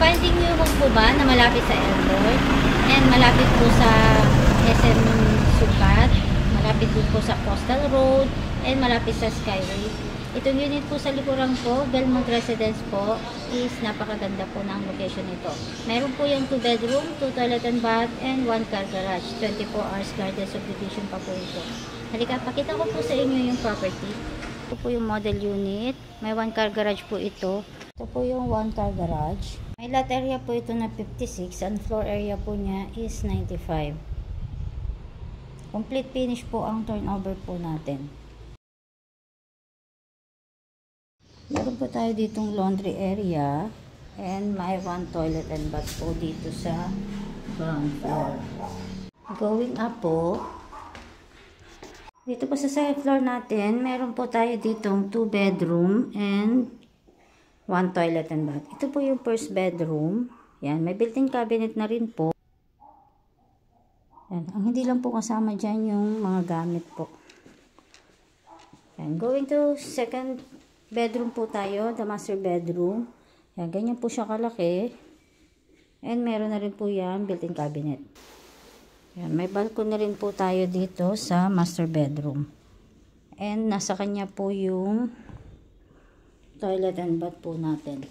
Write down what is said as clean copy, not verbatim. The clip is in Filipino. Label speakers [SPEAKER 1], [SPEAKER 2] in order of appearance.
[SPEAKER 1] Finding new home po ba na malapit sa airport and malapit po sa SM Sukat, malapit din po sa Coastal Road, and malapit sa Skyway. Itong unit po sa likuran ko, Belmont Residence po, is napakaganda po ng location nito. Meron po yung 2 bedroom, 2 toilet and bath, and 1 car garage. 24 hours garden subdivision pa po ito. Halika, pakita ko po sa inyo yung property. Ito po yung model unit. May 1 car garage po ito. Ito po yung 1 car garage. May lot area po ito na 56 and floor area po niya is 95. Complete finish po ang turnover po natin. Meron po tayo ditong laundry area and may 1 toilet and bath po dito sa ground floor. Going up po, dito po sa second floor natin, meron po tayo ditong 2 bedroom and 1 toilet and bath. Ito po yung first bedroom. Yan, may built-in cabinet na rin po. Yan, ang hindi lang po kasama dyan yung mga gamit po. Yan, going to second bedroom po tayo, the master bedroom. Yan, ganyan po siya kalaki. And meron na rin po yan, built-in cabinet. Yan, may balcony rin po tayo dito sa master bedroom. And nasa kanya po yung toilet and bath po natin.